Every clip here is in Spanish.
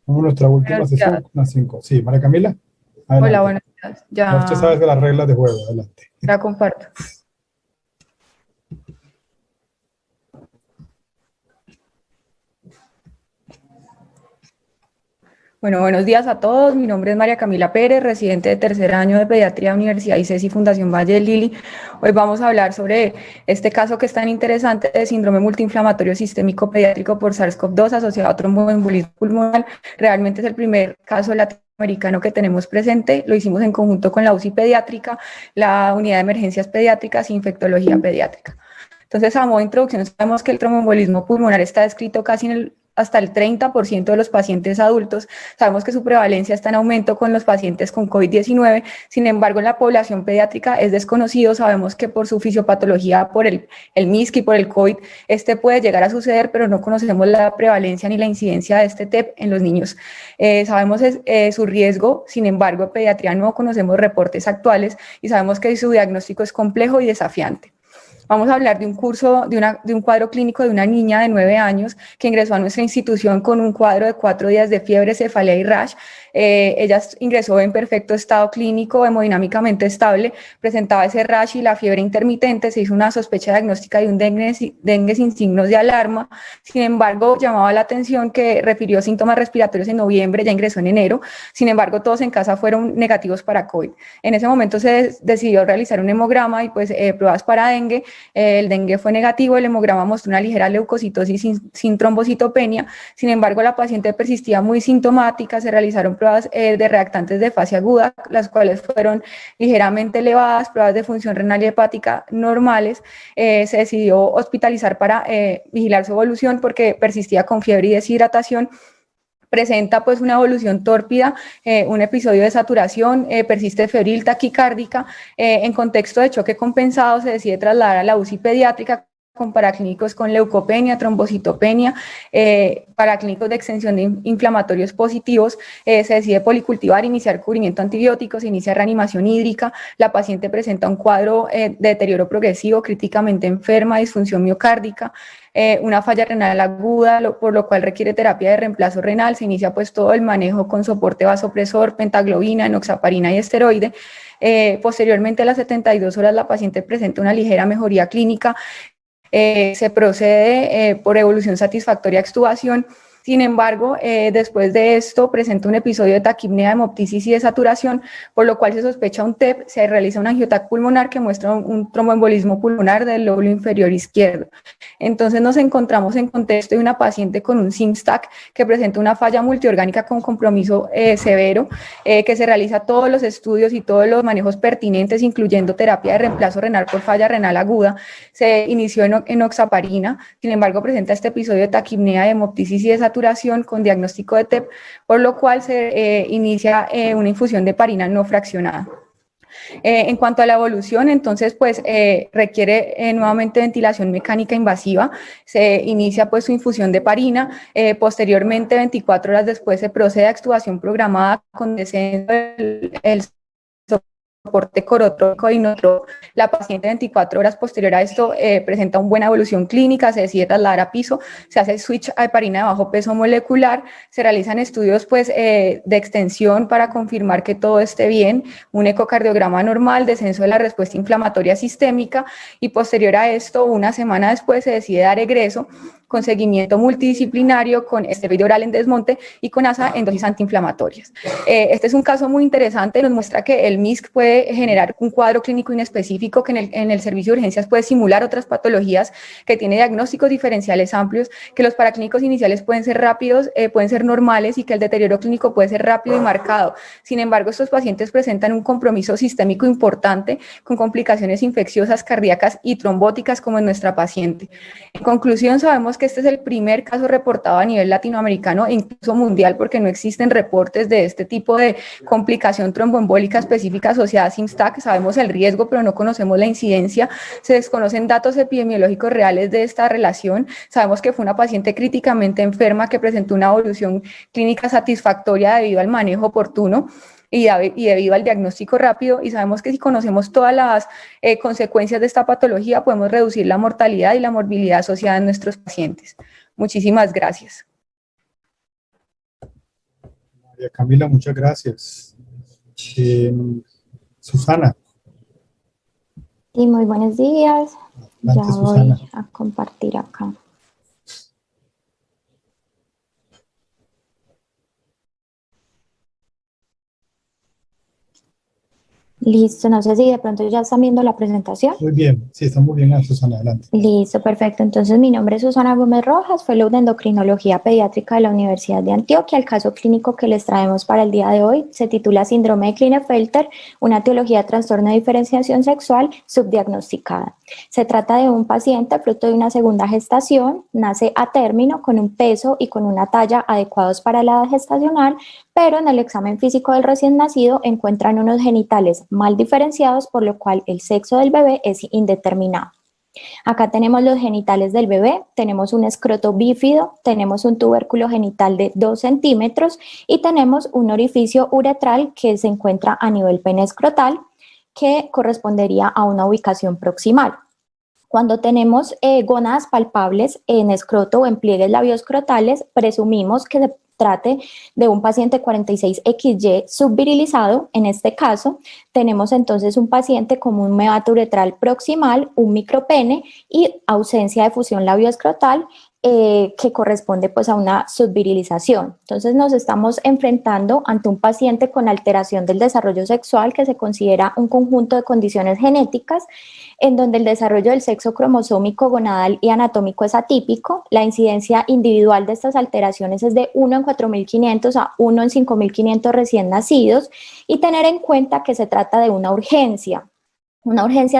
Como nuestra última Buenos sesión días. con las 5. Sí, María Camila, Hola, adelante. buenos días. Ya usted sabe Ya, de las reglas de juego, adelante. ya comparto. Bueno, buenos días a todos. Mi nombre es María Camila Pérez, residente de tercer año de Pediatría, Universidad ICES y Fundación Valle del Lili. Hoy vamos a hablar sobre este caso que es tan interesante de síndrome multiinflamatorio sistémico pediátrico por SARS-CoV-2 asociado a tromboembolismo pulmonar. Realmente es el primer caso latinoamericano que tenemos presente. Lo hicimos en conjunto con la UCI pediátrica, la unidad de emergencias pediátricas e infectología pediátrica. Entonces, a modo de introducción, sabemos que el tromboembolismo pulmonar está descrito casi hasta el 30% de los pacientes adultos. Sabemos que su prevalencia está en aumento con los pacientes con COVID-19. Sin embargo, en la población pediátrica es desconocido. Sabemos que por su fisiopatología, por el MISC y por el COVID, este puede llegar a suceder, pero no conocemos la prevalencia ni la incidencia de este TEP en los niños. Sabemos su riesgo. Sin embargo, en pediatría no conocemos reportes actuales y sabemos que su diagnóstico es complejo y desafiante. Vamos a hablar de un curso, de un cuadro clínico de una niña de 9 años que ingresó a nuestra institución con un cuadro de 4 días de fiebre, cefalea y rash. Ella ingresó en perfecto estado clínico, hemodinámicamente estable, presentaba ese rash y la fiebre intermitente. Se hizo una sospecha diagnóstica de un dengue sin signos de alarma. Sin embargo, llamaba la atención que refirió síntomas respiratorios en noviembre, ya ingresó en enero. Sin embargo, todos en casa fueron negativos para COVID. En ese momento se decidió realizar un hemograma y pues pruebas para dengue. El dengue fue negativo, el hemograma mostró una ligera leucocitosis sin trombocitopenia. Sin embargo, la paciente persistía muy sintomática. Se realizaron pruebas de reactantes de fase aguda, las cuales fueron ligeramente elevadas, pruebas de función renal y hepática normales. Se decidió hospitalizar para vigilar su evolución porque persistía con fiebre y deshidratación. Presenta pues una evolución tórpida, un episodio de saturación, persiste febril, taquicárdica. En contexto de choque compensado se decide trasladar a la UCI pediátrica con paraclínicos con leucopenia, trombocitopenia, paraclínicos de extensión de inflamatorios positivos. Se decide policultivar, iniciar cubrimiento antibiótico, se inicia reanimación hídrica. La paciente presenta un cuadro de deterioro progresivo, críticamente enferma, disfunción miocárdica, una falla renal aguda, por lo cual requiere terapia de reemplazo renal. Se inicia pues todo el manejo con soporte vasopresor, pentaglobina, enoxaparina y esteroide. Posteriormente a las 72 horas la paciente presenta una ligera mejoría clínica. Se procede por evolución satisfactoria a extubación. Sin embargo, después de esto presenta un episodio de taquipnea, hemoptisis y de saturación, por lo cual se sospecha un TEP. Se realiza un angiotac pulmonar que muestra un tromboembolismo pulmonar del lóbulo inferior izquierdo. Entonces nos encontramos en contexto de una paciente con un SIMSTAC que presenta una falla multiorgánica con compromiso severo, que se realiza todos los estudios y todos los manejos pertinentes, incluyendo terapia de reemplazo renal por falla renal aguda. Se inició en enoxaparina. Sin embargo, presenta este episodio de taquipnea, de hemoptisis y de saturación con diagnóstico de TEP, por lo cual se inicia una infusión de heparina no fraccionada. En cuanto a la evolución, entonces, pues requiere nuevamente ventilación mecánica invasiva. Se inicia pues su infusión de heparina. Posteriormente, 24 horas después, se procede a extubación programada con descenso del soporte corotrópico y inotrópico. La paciente 24 horas posterior a esto presenta una buena evolución clínica, se decide trasladar a piso, se hace switch a heparina de bajo peso molecular, se realizan estudios pues, de extensión para confirmar que todo esté bien, un ecocardiograma normal, descenso de la respuesta inflamatoria sistémica y posterior a esto, una semana después, se decide dar egreso con seguimiento multidisciplinario, con esteroide oral en desmonte y con asa en dosis antiinflamatorias. Este es un caso muy interesante, nos muestra que el MISC puede generar un cuadro clínico inespecífico que en el servicio de urgencias puede simular otras patologías, que tiene diagnósticos diferenciales amplios, que los paraclínicos iniciales pueden ser rápidos, pueden ser normales y que el deterioro clínico puede ser rápido y marcado. Sin embargo, estos pacientes presentan un compromiso sistémico importante con complicaciones infecciosas, cardíacas y trombóticas como en nuestra paciente. En conclusión, sabemos que este es el primer caso reportado a nivel latinoamericano e incluso mundial porque no existen reportes de este tipo de complicación tromboembólica específica asociada a SIMSTAC. Sabemos el riesgo, pero no conocemos la incidencia. Se desconocen datos epidemiológicos reales de esta relación. Sabemos que fue una paciente críticamente enferma que presentó una evolución clínica satisfactoria debido al manejo oportuno y debido al diagnóstico rápido, y sabemos que si conocemos todas las consecuencias de esta patología, podemos reducir la mortalidad y la morbilidad asociada en nuestros pacientes. Muchísimas gracias. María Camila, muchas gracias. Susana. Sí, muy buenos días. Adelante, Ya Susana. voy a compartir acá. Listo, no sé si de pronto ya están viendo la presentación. Muy bien, sí, está muy bien, Susana, adelante. Listo, perfecto. Entonces, mi nombre es Susana Gómez Rojas, fellow de endocrinología pediátrica de la Universidad de Antioquia. El caso clínico que les traemos para el día de hoy se titula Síndrome de Klinefelter, una etiología de trastorno de diferenciación sexual subdiagnosticada. Se trata de un paciente fruto de una segunda gestación, nace a término con un peso y con una talla adecuados para la edad gestacional, pero en el examen físico del recién nacido encuentran unos genitales mal diferenciados, por lo cual el sexo del bebé es indeterminado. Acá tenemos los genitales del bebé, tenemos un escroto bífido, tenemos un tubérculo genital de 2 centímetros y tenemos un orificio uretral que se encuentra a nivel pene escrotal, que correspondería a una ubicación proximal. Cuando tenemos gónadas palpables en escroto o en pliegues labioscrotales, presumimos que se trate de un paciente 46XY subvirilizado. En este caso, tenemos entonces un paciente con un meato uretral proximal, un micropene y ausencia de fusión labioescrotal, que corresponde pues a una subvirilización. Entonces nos estamos enfrentando ante un paciente con alteración del desarrollo sexual que se considera un conjunto de condiciones genéticas en donde el desarrollo del sexo cromosómico, gonadal y anatómico es atípico. La incidencia individual de estas alteraciones es de 1 en 4.500 a 1 en 5.500 recién nacidos, y tener en cuenta que se trata de una urgencia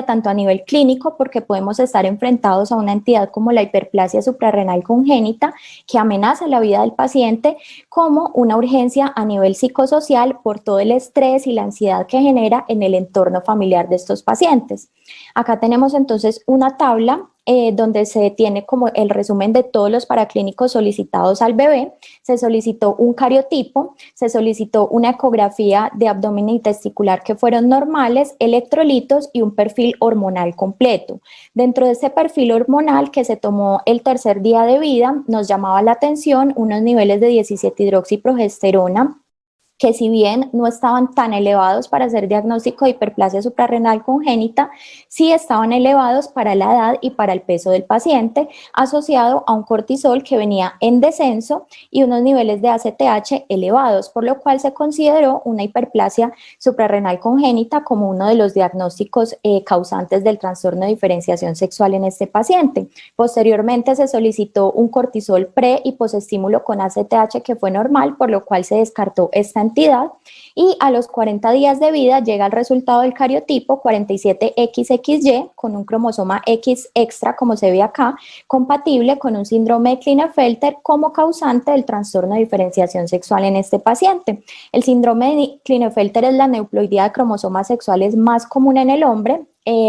tanto a nivel clínico, porque podemos estar enfrentados a una entidad como la hiperplasia suprarrenal congénita que amenaza la vida del paciente, como una urgencia a nivel psicosocial por todo el estrés y la ansiedad que genera en el entorno familiar de estos pacientes. Acá tenemos entonces una tabla donde se tiene como el resumen de todos los paraclínicos solicitados al bebé. Se solicitó un cariotipo, se solicitó una ecografía de abdomen y testicular que fueron normales, electrolitos y un perfil hormonal completo. Dentro de ese perfil hormonal que se tomó el tercer día de vida, nos llamaba la atención unos niveles de 17-hidroxiprogesterona, que si bien no estaban tan elevados para hacer diagnóstico de hiperplasia suprarrenal congénita, sí estaban elevados para la edad y para el peso del paciente, asociado a un cortisol que venía en descenso y unos niveles de ACTH elevados, por lo cual se consideró una hiperplasia suprarrenal congénita como uno de los diagnósticos causantes del trastorno de diferenciación sexual en este paciente. Posteriormente se solicitó un cortisol pre y posestímulo con ACTH que fue normal, por lo cual se descartó esta entidad, y a los 40 días de vida llega el resultado del cariotipo 47XXY con un cromosoma X extra, como se ve acá, compatible con un síndrome de Klinefelter como causante del trastorno de diferenciación sexual en este paciente. El síndrome de Klinefelter es la neuploidía de cromosomas sexuales más común en el hombre.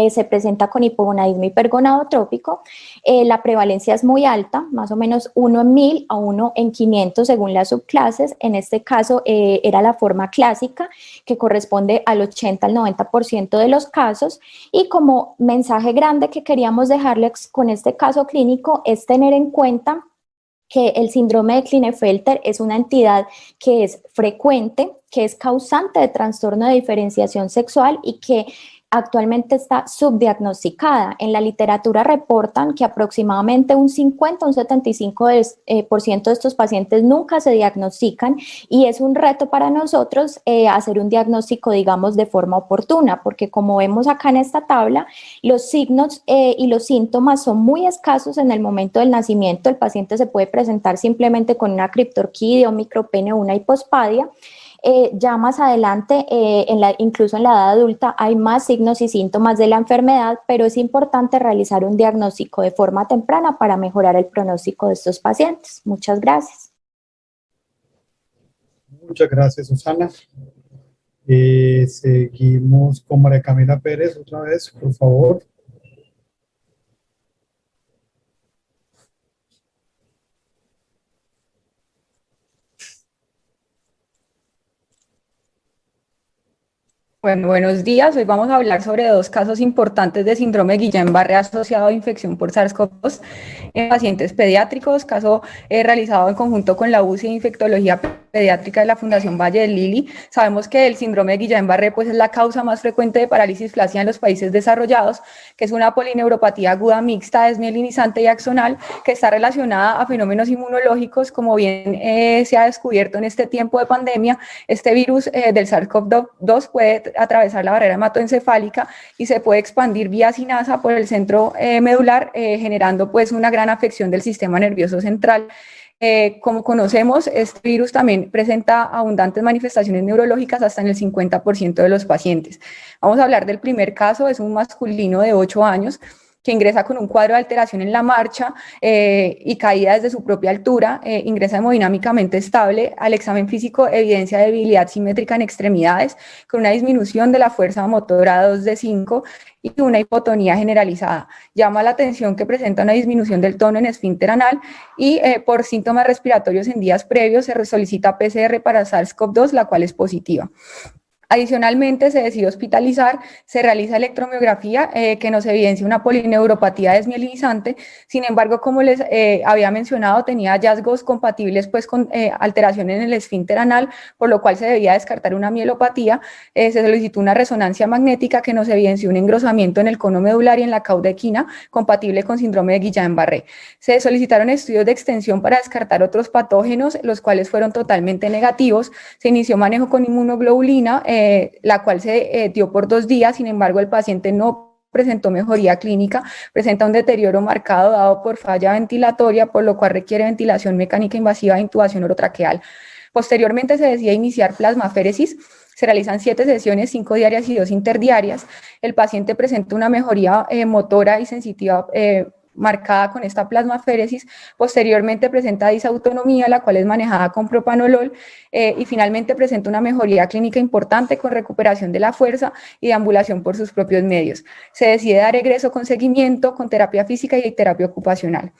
Se presenta con hipogonadismo hipergonadotrópico. La prevalencia es muy alta, más o menos 1 en 1000 a 1 en 500 según las subclases. En este caso era la forma clásica, que corresponde al 80 al 90% de los casos. Y como mensaje grande que queríamos dejarles con este caso clínico es tener en cuenta que el síndrome de Klinefelter es una entidad que es frecuente, que es causante de trastorno de diferenciación sexual y que actualmente está subdiagnosticada. En la literatura reportan que aproximadamente un 50 a un 75% de estos pacientes nunca se diagnostican, y es un reto para nosotros hacer un diagnóstico, digamos, de forma oportuna, porque como vemos acá en esta tabla, los signos y los síntomas son muy escasos en el momento del nacimiento. El paciente se puede presentar simplemente con una criptorquidia, un micropene o una hipospadia. Ya más adelante, incluso en la edad adulta, hay más signos y síntomas de la enfermedad, pero es importante realizar un diagnóstico de forma temprana para mejorar el pronóstico de estos pacientes. Muchas gracias. Muchas gracias, Susana. Seguimos con María Camila Pérez otra vez, por favor. Bueno, buenos días. Hoy vamos a hablar sobre dos casos importantes de síndrome de Guillain-Barré asociado a infección por SARS-CoV-2 en pacientes pediátricos, caso realizado en conjunto con la UCI de Infectología Pediátrica de la Fundación Valle del Lili. Sabemos que el síndrome de Guillain-Barré pues, es la causa más frecuente de parálisis flácida en los países desarrollados, que es una polineuropatía aguda mixta, desmielinizante y axonal, que está relacionada a fenómenos inmunológicos, como bien se ha descubierto en este tiempo de pandemia. Este virus del SARS-CoV-2 puede atravesar la barrera hematoencefálica y se puede expandir vía sinasa por el centro medular, generando pues una gran afección del sistema nervioso central. Como conocemos, este virus también presenta abundantes manifestaciones neurológicas hasta en el 50% de los pacientes. Vamos a hablar del primer caso, es un masculino de 8 años que ingresa con un cuadro de alteración en la marcha y caída desde su propia altura, ingresa hemodinámicamente estable, al examen físico evidencia debilidad simétrica en extremidades, con una disminución de la fuerza motora 2 de 5 y una hipotonía generalizada. Llama la atención que presenta una disminución del tono en esfínter anal y por síntomas respiratorios en días previos se solicita PCR para SARS-CoV-2, la cual es positiva. Adicionalmente, se decide hospitalizar, se realiza electromiografía que nos evidencia una polineuropatía desmielinizante. Sin embargo, como les había mencionado, tenía hallazgos compatibles pues, con alteración en el esfínter anal, por lo cual se debía descartar una mielopatía. Se solicitó una resonancia magnética que nos evidenció un engrosamiento en el cono medular y en la cauda equina, compatible con síndrome de Guillain-Barré. Se solicitaron estudios de extensión para descartar otros patógenos, los cuales fueron totalmente negativos. Se inició manejo con inmunoglobulina, la cual se dio por 2 días, sin embargo el paciente no presentó mejoría clínica, presenta un deterioro marcado dado por falla ventilatoria, por lo cual requiere ventilación mecánica invasiva e intubación orotraqueal. Posteriormente se decide iniciar plasmaféresis, se realizan 7 sesiones, 5 diarias y 2 interdiarias. El paciente presenta una mejoría motora y sensitiva marcada con esta plasmaféresis. Posteriormente presenta disautonomía, la cual es manejada con propanolol, y finalmente presenta una mejoría clínica importante con recuperación de la fuerza y deambulación por sus propios medios. Se decide dar egreso con seguimiento, con terapia física y terapia ocupacional.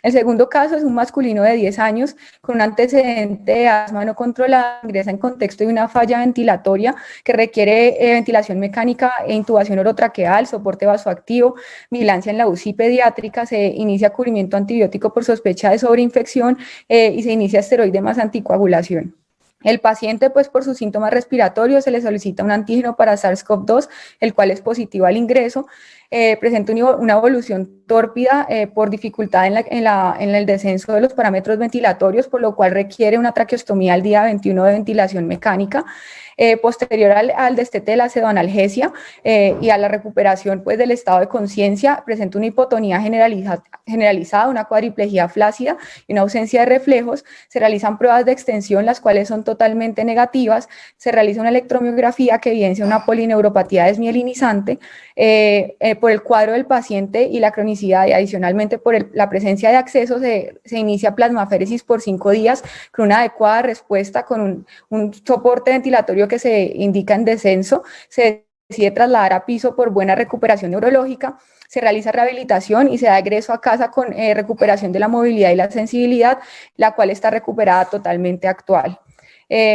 El segundo caso es un masculino de 10 años con un antecedente de asma no controlada, ingresa en contexto de una falla ventilatoria que requiere ventilación mecánica e intubación orotraqueal, soporte vasoactivo, vigilancia en la UCI pediátrica, se inicia cubrimiento antibiótico por sospecha de sobreinfección y se inicia esteroide más anticoagulación. El paciente, pues por sus síntomas respiratorios, se le solicita un antígeno para SARS-CoV-2, el cual es positivo al ingreso. Presenta una evolución tórpida por dificultad en el descenso de los parámetros ventilatorios, por lo cual requiere una traqueostomía al día 21 de ventilación mecánica. Posterior al destete de la pseudoanalgesia y a la recuperación pues, del estado de conciencia, presenta una hipotonía generalizada, una cuadriplegia flácida y una ausencia de reflejos. Se realizan pruebas de extensión, las cuales son totalmente negativas. Se realiza una electromiografía que evidencia una polineuropatía desmielinizante. Por el cuadro del paciente y la cronicidad y adicionalmente por la presencia de acceso se inicia plasmaféresis por 5 días con una adecuada respuesta, con un soporte ventilatorio que se indica en descenso. Se decide trasladar a piso por buena recuperación neurológica, se realiza rehabilitación y se da egreso a casa con recuperación de la movilidad y la sensibilidad, la cual está recuperada totalmente actual.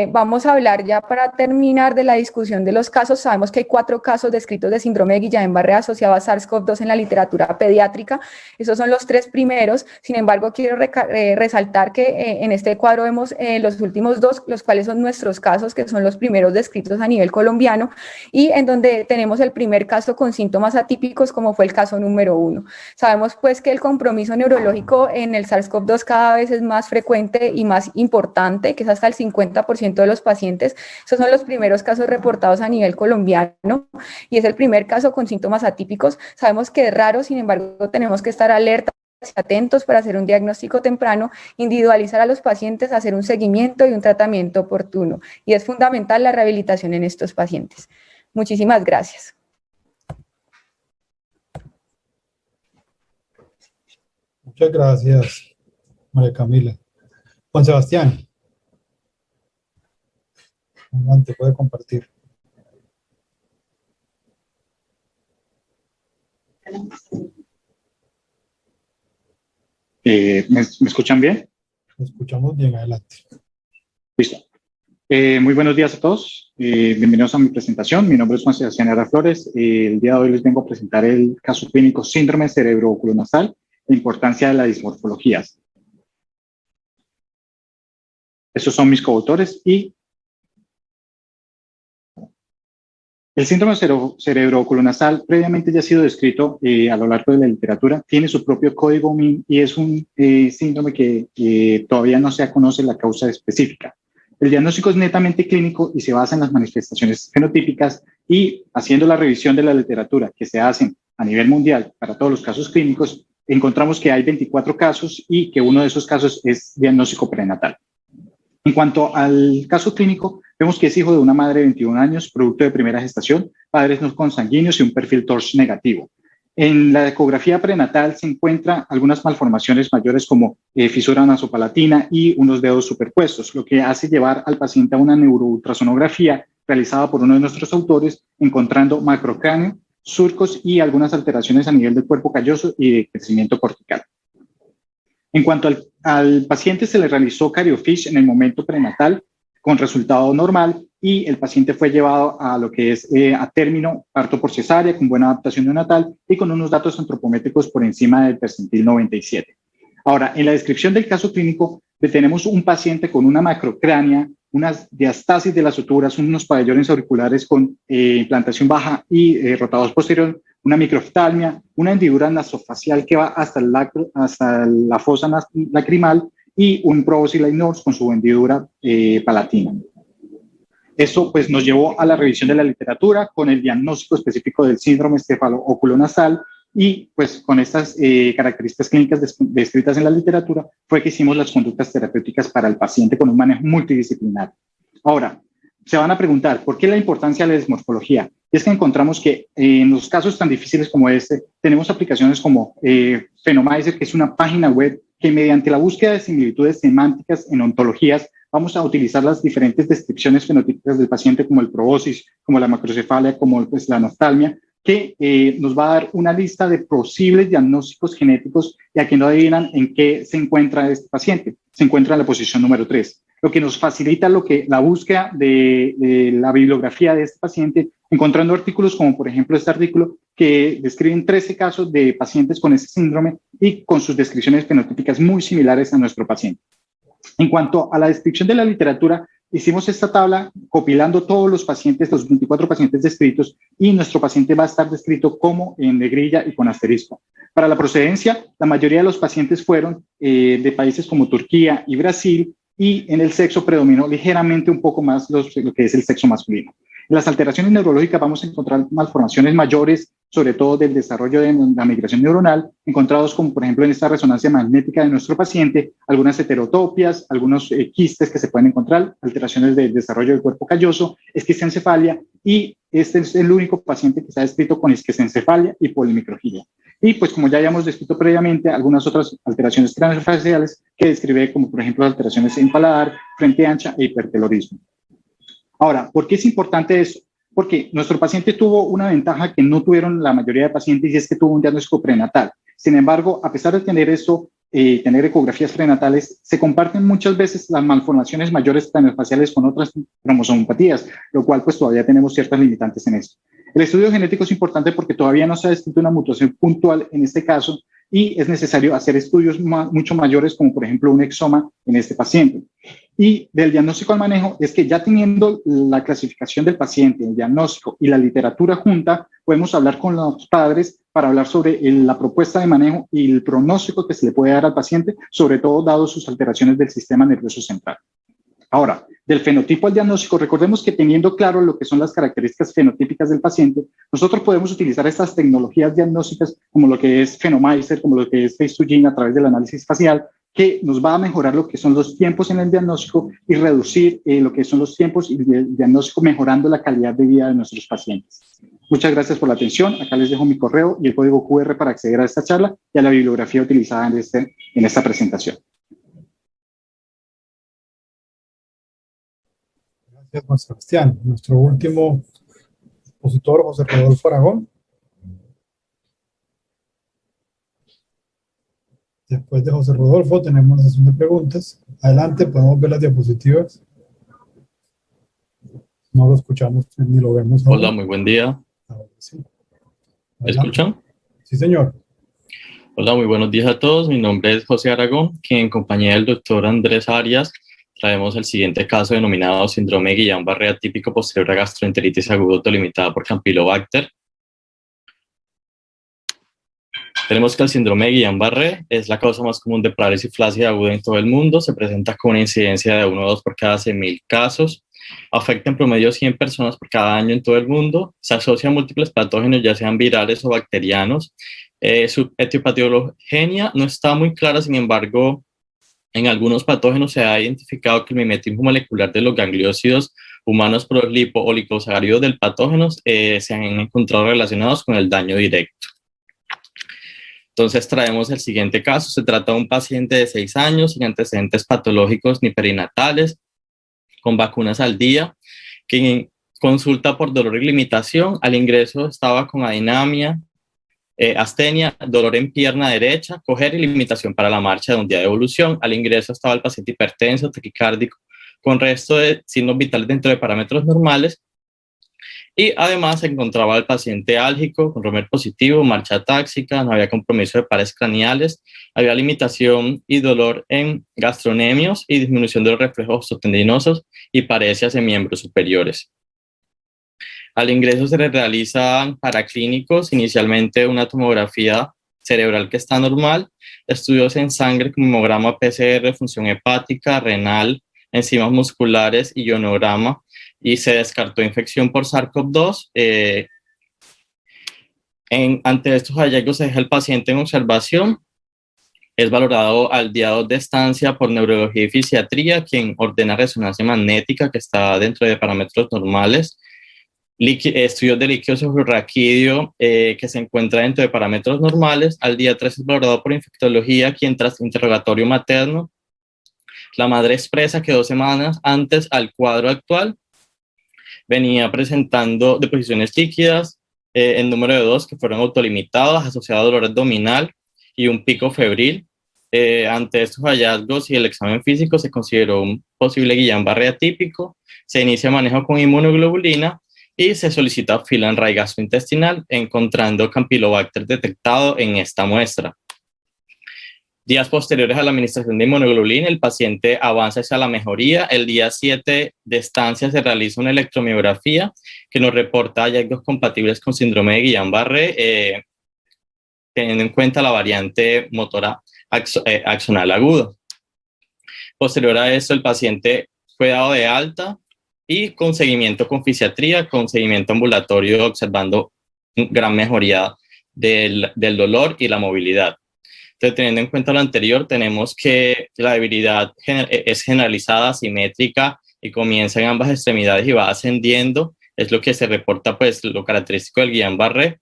Vamos a hablar ya para terminar de la discusión de los casos. Sabemos que hay 4 casos descritos de síndrome de Guillain-Barré asociado a SARS-CoV-2 en la literatura pediátrica. Esos son los 3 primeros. Sin embargo, quiero resaltar que en este cuadro vemos los últimos 2, los cuales son nuestros casos, que son los primeros descritos a nivel colombiano, y en donde tenemos el primer caso con síntomas atípicos, como fue el caso número 1. Sabemos pues que el compromiso neurológico en el SARS-CoV-2 cada vez es más frecuente y más importante, que es hasta el 50% de los pacientes. Esos son los primeros casos reportados a nivel colombiano y es el primer caso con síntomas atípicos. Sabemos que es raro, sin embargo, tenemos que estar alertas y atentos para hacer un diagnóstico temprano, individualizar a los pacientes, hacer un seguimiento y un tratamiento oportuno. Y es fundamental la rehabilitación en estos pacientes. Muchísimas gracias. Muchas gracias, María Camila. Juan Sebastián. Adelante, puede compartir. ¿Me escuchan bien? Lo escuchamos bien, adelante. Listo. Muy buenos días a todos. Bienvenidos a mi presentación. Mi nombre es Juan Sebastián Herrera Flores. El día de hoy les vengo a presentar el caso clínico síndrome cerebro-oculonasal, la importancia de las dismorfologías. Estos son mis coautores y el síndrome cerebrocolonasal previamente ya ha sido descrito a lo largo de la literatura, tiene su propio código MIN y es un síndrome que todavía no se conoce la causa específica. El diagnóstico es netamente clínico y se basa en las manifestaciones fenotípicas y haciendo la revisión de la literatura que se hacen a nivel mundial para todos los casos clínicos, encontramos que hay 24 casos y que uno de esos casos es diagnóstico prenatal. En cuanto al caso clínico, vemos que es hijo de una madre de 21 años, producto de primera gestación, padres no consanguíneos y un perfil TORCH negativo. En la ecografía prenatal se encuentran algunas malformaciones mayores como fisura nasopalatina y unos dedos superpuestos, lo que hace llevar al paciente a una neuroultrasonografía realizada por uno de nuestros autores, encontrando macrocráneo, surcos y algunas alteraciones a nivel del cuerpo calloso y de crecimiento cortical. En cuanto al paciente, se le realizó cariofish en el momento prenatal con resultado normal y el paciente fue llevado a lo que es a término parto por cesárea con buena adaptación neonatal y con unos datos antropométricos por encima del percentil 97. Ahora, en la descripción del caso clínico tenemos un paciente con una macrocránea, unas diastasis de las suturas, unos pabellones auriculares con implantación baja y rotados posterior, una microftalmia, una hendidura nasofacial que va hasta la fosa lacrimal y un proboscis nors con su hendidura palatina. Esto pues nos llevó a la revisión de la literatura con el diagnóstico específico del síndrome cefalooculonasal y pues con estas características clínicas descritas en la literatura fue que hicimos las conductas terapéuticas para el paciente con un manejo multidisciplinar. Ahora, se van a preguntar, ¿por qué la importancia de la desmorfología? Y es que encontramos que en los casos tan difíciles como este, tenemos aplicaciones como Phenomizer, que es una página web que mediante la búsqueda de similitudes semánticas en ontologías vamos a utilizar las diferentes descripciones fenotípicas del paciente como el proboscis, como la macrocefalia, como pues, la noftalmia, que nos va a dar una lista de posibles diagnósticos genéticos y aquí no adivinan en qué se encuentra este paciente. Se encuentra en la posición número 3, lo que nos facilita la búsqueda de la bibliografía de este paciente, encontrando artículos como por ejemplo este artículo que describen 13 casos de pacientes con ese síndrome y con sus descripciones fenotípicas muy similares a nuestro paciente. En cuanto a la descripción de la literatura, hicimos esta tabla compilando todos los pacientes, los 24 pacientes descritos, y nuestro paciente va a estar descrito como en negrilla y con asterisco. Para la procedencia, la mayoría de los pacientes fueron de países como Turquía y Brasil, y en el sexo predominó ligeramente un poco más lo que es el sexo masculino. En las alteraciones neurológicas vamos a encontrar malformaciones mayores, sobre todo del desarrollo de la migración neuronal, encontrados como por ejemplo en esta resonancia magnética de nuestro paciente, algunas heterotopias, algunos quistes que se pueden encontrar, alteraciones del desarrollo del cuerpo calloso, esquistoencefalia, y este es el único paciente que se ha descrito con esquistoencefalia y polimicrogilia. Y pues como ya habíamos descrito previamente, algunas otras alteraciones craneofaciales que describe como por ejemplo alteraciones en paladar, frente ancha e hipertelorismo. Ahora, ¿por qué es importante eso? Porque nuestro paciente tuvo una ventaja que no tuvieron la mayoría de pacientes y es que tuvo un diagnóstico prenatal. Sin embargo, a pesar de tener esto, tener ecografías prenatales, se comparten muchas veces las malformaciones mayores craneofaciales con otras cromosomopatías, lo cual pues todavía tenemos ciertas limitantes en esto. El estudio genético es importante porque todavía no se ha descrito una mutación puntual en este caso y es necesario hacer estudios mucho mayores como por ejemplo un exoma en este paciente. Y del diagnóstico al manejo es que ya teniendo la clasificación del paciente, el diagnóstico y la literatura junta, podemos hablar con los padres para hablar sobre la propuesta de manejo y el pronóstico que se le puede dar al paciente, sobre todo dado sus alteraciones del sistema nervioso central. Ahora, del fenotipo al diagnóstico, recordemos que teniendo claro lo que son las características fenotípicas del paciente, nosotros podemos utilizar estas tecnologías diagnósticas como lo que es Phenomizer, como lo que es Face2Gene a través del análisis facial, que nos va a mejorar lo que son los tiempos en el diagnóstico y reducir lo que son los tiempos y el diagnóstico, mejorando la calidad de vida de nuestros pacientes. Muchas gracias por la atención. Acá les dejo mi correo y el código QR para acceder a esta charla y a la bibliografía utilizada en esta presentación. Gracias, Juan Sebastián. Nuestro último expositor, José Rodolfo Aragón. Después de José Rodolfo tenemos una sesión de preguntas. Adelante, podemos ver las diapositivas. No lo escuchamos ni lo vemos. Hola, muy buen día. Sí. ¿Me escuchan? Sí, señor. Hola, muy buenos días a todos. Mi nombre es José Aragón, que en compañía del doctor Andrés Arias traemos el siguiente caso denominado síndrome de Guillain-Barré atípico posterior a gastroenteritis aguda autolimitada por Campylobacter. Tenemos que el síndrome de Guillain-Barré es la causa más común de parálisis flácida aguda en todo el mundo. Se presenta con una incidencia de 1 o 2 por cada 100.000 casos. Afecta en promedio 100 personas por cada año en todo el mundo. Se asocia a múltiples patógenos, ya sean virales o bacterianos. Su etiopatologenia no está muy clara, sin embargo, en algunos patógenos se ha identificado que el mimetismo molecular de los gangliósidos humanos prooliposacáridos del patógeno se han encontrado relacionados con el daño directo. Entonces traemos el siguiente caso. Se trata de un paciente de 6 años sin antecedentes patológicos ni perinatales, con vacunas al día, que consulta por dolor y limitación. Al ingreso estaba con adinamia, astenia, dolor en pierna derecha, coger y limitación para la marcha de un día de evolución. Al ingreso estaba el paciente hipertenso, taquicárdico, con resto de signos vitales dentro de parámetros normales. Y además se encontraba el paciente álgico, con Romer positivo, marcha táxica, no había compromiso de pares craneales, había limitación y dolor en gastronemios y disminución de los reflejos osteotendinosos y parecias en miembros superiores. Al ingreso se le realizan paraclínicos, inicialmente una tomografía cerebral que está normal, estudios en sangre como hemograma PCR, función hepática, renal, enzimas musculares y ionograma, y se descartó infección por SARS-CoV-2. Ante estos hallazgos se deja el paciente en observación. Es valorado al día 2 de estancia por neurología y fisiatría, quien ordena resonancia magnética que está dentro de parámetros normales. Estudios de líquido cefalorraquídeo que se encuentra dentro de parámetros normales. Al día 3 es valorado por infectología, quien tras interrogatorio materno, la madre expresa que 2 semanas antes al cuadro actual venía presentando deposiciones líquidas en número de 2 que fueron autolimitadas, asociado a dolor abdominal y un pico febril. Ante estos hallazgos y el examen físico se consideró un posible Guillain-Barré atípico. Se inicia manejo con inmunoglobulina y se solicita Filan-Ray gastrointestinal, encontrando Campylobacter detectado en esta muestra. Días posteriores a la administración de inmunoglobulina, el paciente avanza hacia la mejoría. El día 7 de estancia se realiza una electromiografía que nos reporta hallazgos compatibles con síndrome de Guillain-Barré, teniendo en cuenta la variante motora axonal agudo. Posterior a esto, el paciente fue dado de alta y con seguimiento con fisiatría, con seguimiento ambulatorio, observando gran mejoría del dolor y la movilidad. Entonces, teniendo en cuenta lo anterior, tenemos que la debilidad es generalizada, asimétrica y comienza en ambas extremidades y va ascendiendo. Es lo que se reporta, pues, lo característico del Guillain-Barré.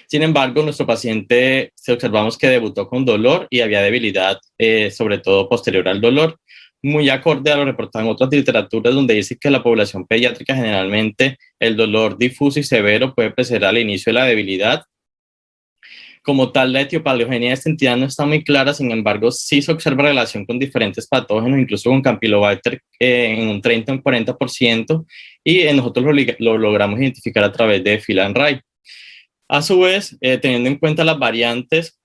Sin embargo, nuestro paciente observamos que debutó con dolor y había debilidad, sobre todo posterior al dolor, muy acorde a lo reportado en otras literaturas donde dice que en la población pediátrica generalmente el dolor difuso y severo puede preceder al inicio de la debilidad. Como tal, la etiopatología de esta entidad no está muy clara, sin embargo, sí se observa relación con diferentes patógenos, incluso con Campylobacter en un 30 o un 40%, y nosotros lo logramos identificar a través de Filan-Ray. A su vez, teniendo en cuenta las variantes,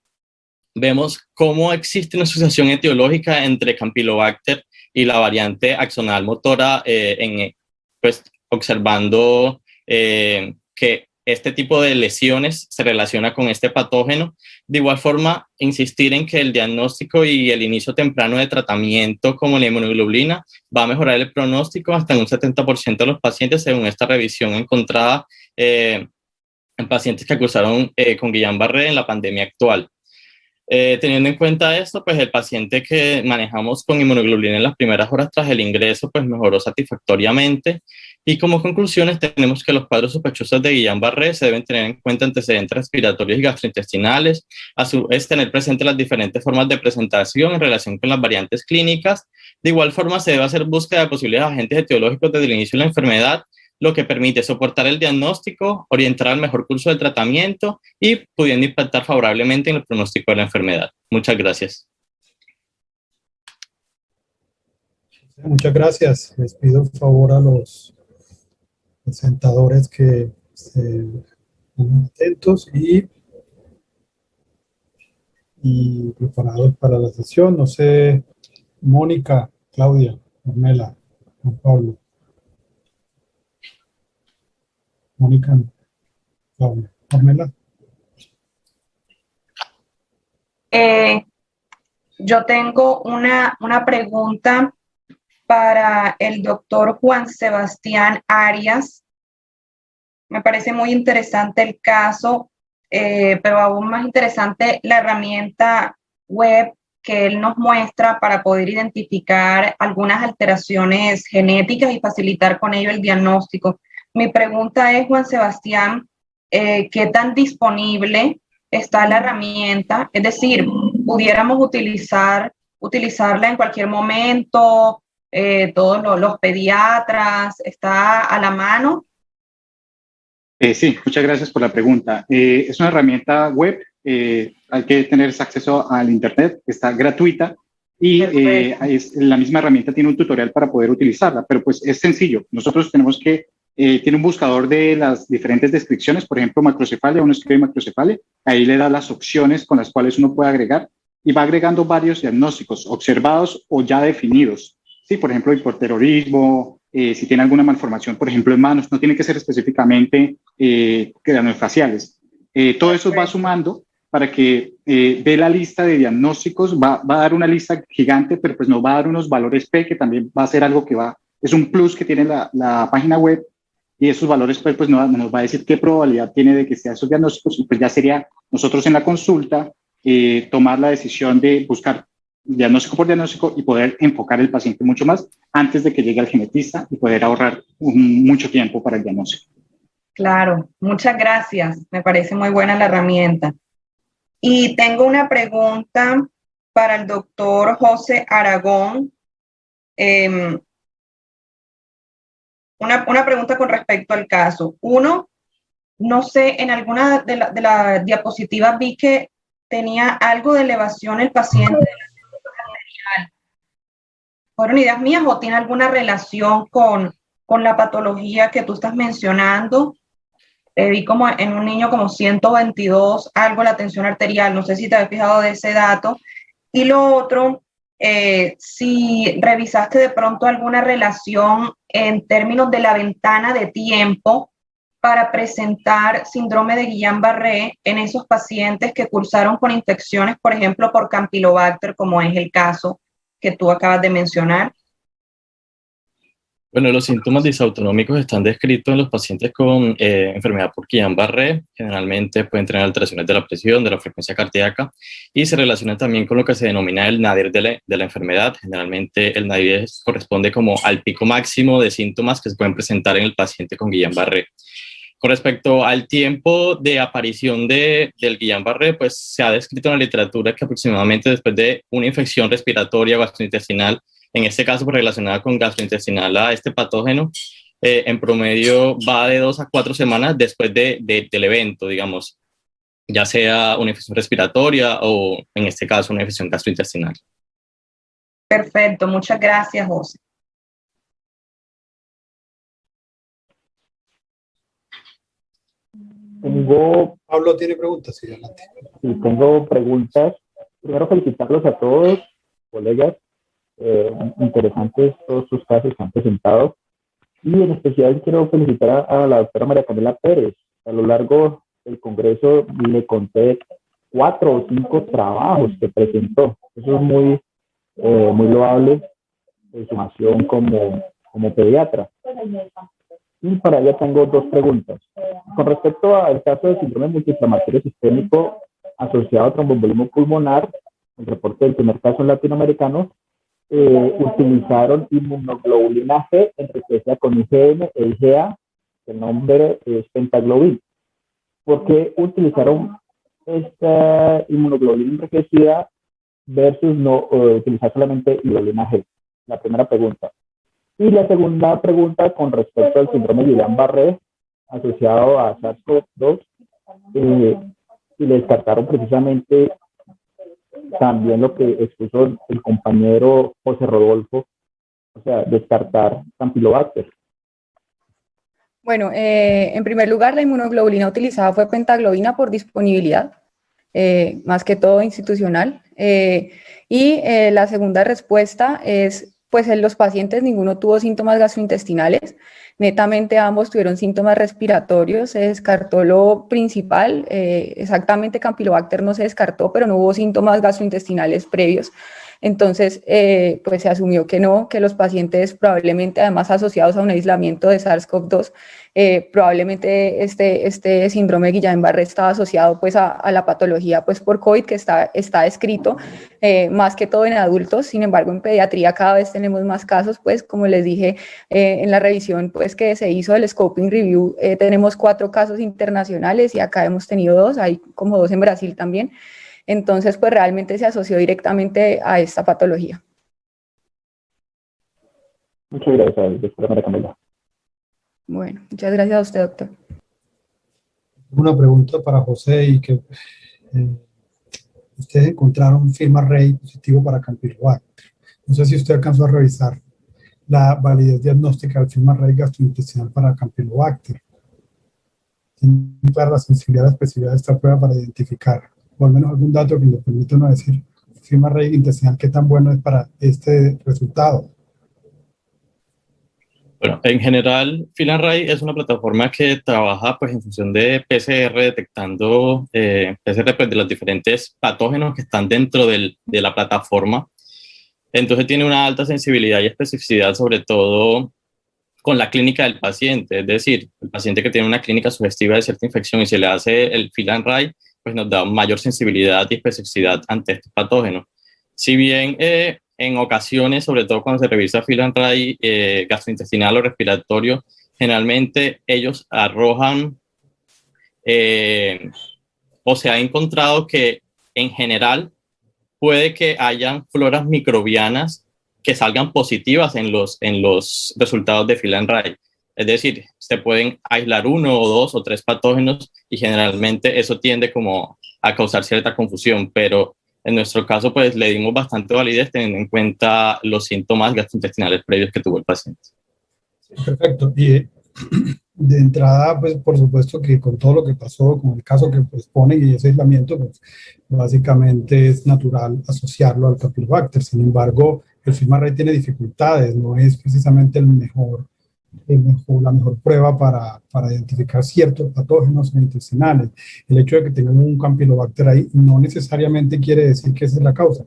vemos cómo existe una asociación etiológica entre Campylobacter y la variante axonal motora, pues, observando que este tipo de lesiones se relaciona con este patógeno. De igual forma, insistir en que el diagnóstico y el inicio temprano de tratamiento como la inmunoglobulina va a mejorar el pronóstico hasta en un 70% de los pacientes, según esta revisión encontrada en pacientes que cursaron con Guillain-Barré en la pandemia actual. Teniendo en cuenta esto, pues el paciente que manejamos con inmunoglobulina en las primeras horas tras el ingreso, pues mejoró satisfactoriamente. Y como conclusiones tenemos que los cuadros sospechosos de Guillain-Barré se deben tener en cuenta antecedentes respiratorios y gastrointestinales, a su vez tener presente las diferentes formas de presentación en relación con las variantes clínicas. De igual forma se debe hacer búsqueda de posibles agentes etiológicos desde el inicio de la enfermedad, lo que permite soportar el diagnóstico, orientar al mejor curso de tratamiento y pudiendo impactar favorablemente en el pronóstico de la enfermedad. Muchas gracias. Muchas gracias. Les pido un favor a los presentadores que se pongan atentos y preparados para la sesión. No sé, Mónica, Claudia. Ornella, Juan Pablo, Mónica, Pablo, Ornella. Yo tengo una pregunta para el doctor Juan Sebastián Arias. Me parece muy interesante el caso, pero aún más interesante la herramienta web que él nos muestra para poder identificar algunas alteraciones genéticas y facilitar con ello el diagnóstico. Mi pregunta es, Juan Sebastián, ¿qué tan disponible está la herramienta? Es decir, ¿pudiéramos utilizarla en cualquier momento? Todos los pediatras, ¿está a la mano? Sí, muchas gracias por la pregunta. Es una herramienta web, hay que tener acceso al Internet, está gratuita y la misma herramienta tiene un tutorial para poder utilizarla, pero pues es sencillo. Nosotros tenemos que, tiene un buscador de las diferentes descripciones, por ejemplo, macrocefalia, uno escribe macrocefalia, ahí le da las opciones con las cuales uno puede agregar y va agregando varios diagnósticos observados o ya definidos. Sí, por ejemplo, hipoterrorismo, si tiene alguna malformación, por ejemplo, en manos, no tiene que ser específicamente craneofaciales. Todo eso va sumando para que ve la lista de diagnósticos, va a dar una lista gigante, pero pues nos va a dar unos valores P, que también va a ser algo que es un plus que tiene la página web, y esos valores pues nos va a decir qué probabilidad tiene de que sea esos diagnósticos, y pues ya sería nosotros en la consulta tomar la decisión de buscar diagnóstico por diagnóstico y poder enfocar el paciente mucho más antes de que llegue al genetista y poder ahorrar mucho tiempo para el diagnóstico. Claro, muchas gracias. Me parece muy buena la herramienta. Y tengo una pregunta para el doctor José Aragón. Una pregunta con respecto al caso. Uno, no sé, en alguna de las diapositivas vi que tenía algo de elevación el paciente. ¿Fueron ideas mías o tiene alguna relación con la patología que tú estás mencionando? Vi como en un niño como 122, algo la tensión arterial, no sé si te habías fijado de ese dato. Y lo otro, si revisaste de pronto alguna relación en términos de la ventana de tiempo para presentar síndrome de Guillain-Barré en esos pacientes que cursaron con infecciones, por ejemplo, por Campylobacter, como es el caso que tú acabas de mencionar. Bueno, los síntomas disautonómicos están descritos en los pacientes con enfermedad por Guillain-Barré. Generalmente pueden tener alteraciones de la presión, de la frecuencia cardíaca, y se relacionan también con lo que se denomina el nadir de la enfermedad. Generalmente el nadir corresponde como al pico máximo de síntomas que se pueden presentar en el paciente con Guillain-Barré. Con respecto al tiempo de aparición del Guillain-Barré, pues se ha descrito en la literatura que aproximadamente después de una infección respiratoria o gastrointestinal, en este caso relacionada con gastrointestinal a este patógeno, en promedio va de 2 a 4 semanas después del evento, digamos, ya sea una infección respiratoria o en este caso una infección gastrointestinal. Perfecto, muchas gracias, José. Pablo tiene preguntas, sí, adelante. Sí, tengo preguntas. Primero, felicitarlos a todos, colegas. Interesantes todos sus casos que han presentado. Y en especial quiero felicitar a la doctora María Camila Pérez. A lo largo del Congreso le conté 4 o 5 trabajos que presentó. Eso es muy loable en su acción como pediatra. Y para ella tengo 2 preguntas. Con respecto al caso de síndrome multiinflamatorio sistémico asociado a tromboembolismo pulmonar, el reporte del primer caso latinoamericano, utilizaron inmunoglobulina G enriquecida con IgM e IgA, el nombre es pentaglobin. ¿Por qué utilizaron esta inmunoglobulina enriquecida versus no utilizar solamente globulina G? La primera pregunta. Y la segunda pregunta con respecto al síndrome de Guillain-Barré asociado a SARS-CoV-2, y le descartaron precisamente también lo que expuso el compañero José Rodolfo, o sea, descartar Campylobacter. Bueno, en primer lugar, la inmunoglobulina utilizada fue pentaglobina por disponibilidad, más que todo institucional. Y la segunda respuesta es pues en los pacientes ninguno tuvo síntomas gastrointestinales, netamente ambos tuvieron síntomas respiratorios, se descartó lo principal, exactamente Campylobacter no se descartó, pero no hubo síntomas gastrointestinales previos. Entonces, pues se asumió que no, que los pacientes probablemente, además asociados a un aislamiento de SARS-CoV-2, probablemente este síndrome de Guillain-Barré estaba asociado pues a la patología pues por COVID que está descrito más que todo en adultos. Sin embargo, en pediatría cada vez tenemos más casos, pues como les dije en la revisión pues que se hizo del Scoping Review, tenemos 4 casos internacionales y acá hemos tenido 2, hay como 2 en Brasil también. Entonces, pues realmente se asoció directamente a esta patología. Muchas gracias, doctora María Camila. Bueno, muchas gracias a usted, doctor. Una pregunta para José y que ustedes encontraron FilmArray positivo para Campylobacter. No sé si usted alcanzó a revisar la validez diagnóstica del FilmArray gastrointestinal para Campylobacter. ¿Tiene clara la sensibilidad y la especificidad de esta prueba para identificar, o al menos algún dato que le permita uno decir, FilmArray intestinal, qué tan bueno es para este resultado? Bueno, en general, FilmArray es una plataforma que trabaja pues, en función de PCR, detectando PCR pues, de los diferentes patógenos que están dentro de la plataforma. Entonces tiene una alta sensibilidad y especificidad, sobre todo con la clínica del paciente. Es decir, el paciente que tiene una clínica sugestiva de cierta infección y se le hace el FilmArray, pues nos da mayor sensibilidad y especificidad ante estos patógenos. Si bien en ocasiones, sobre todo cuando se revisa FilmArray gastrointestinal o respiratorio, generalmente ellos arrojan o se ha encontrado que en general puede que hayan floras microbianas que salgan positivas en los resultados de FilmArray. Es decir, se pueden aislar 1 o 2 o 3 patógenos y generalmente eso tiende como a causar cierta confusión, pero en nuestro caso pues le dimos bastante validez teniendo en cuenta los síntomas gastrointestinales previos que tuvo el paciente. Perfecto. Y de entrada, pues por supuesto que con todo lo que pasó, con el caso que pues, ponen y ese aislamiento, pues básicamente es natural asociarlo al Campylobacter. Sin embargo, el FilmArray tiene dificultades, no es precisamente la mejor prueba para identificar ciertos patógenos intestinales. El hecho de que tengamos un Campylobacter ahí no necesariamente quiere decir que esa es la causa.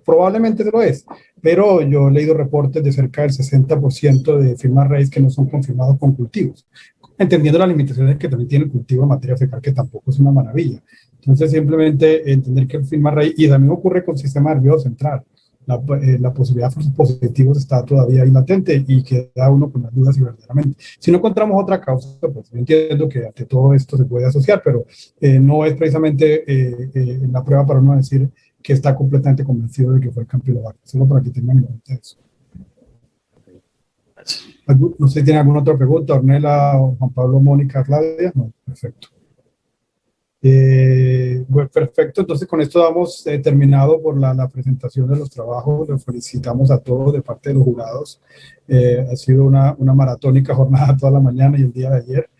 Probablemente lo es, pero yo he leído reportes de cerca del 60% de FilmArrays que no son confirmados con cultivos, entendiendo las limitaciones que también tiene el cultivo de materia fecal, que tampoco es una maravilla. Entonces, simplemente entender que el FilmArray, y también ocurre con el sistema nervioso central, la posibilidad de positivos está todavía ahí latente y queda uno con las dudas y verdaderamente. Si no encontramos otra causa, pues yo entiendo que ante todo esto se puede asociar, pero no es precisamente la prueba para uno decir que está completamente convencido de que fue el Campylobacter, solo para que tengan en cuenta eso. No sé si tiene alguna otra pregunta, Ornella, Juan Pablo, Mónica, Claudia. No, perfecto. Bueno, perfecto, entonces con esto damos terminado por la presentación de los trabajos. Los felicitamos a todos de parte de los jurados. Ha sido una maratónica jornada toda la mañana y el día de ayer.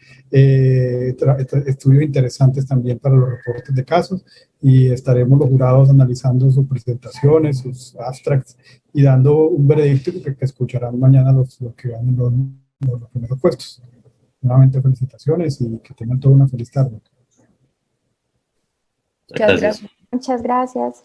Estudios interesantes también para los reportes de casos y estaremos los jurados analizando sus presentaciones, sus abstracts y dando un veredicto que escucharán mañana los que ganen los primeros puestos. Nuevamente felicitaciones y que tengan toda una feliz tarde. Muchas gracias. Muchas gracias.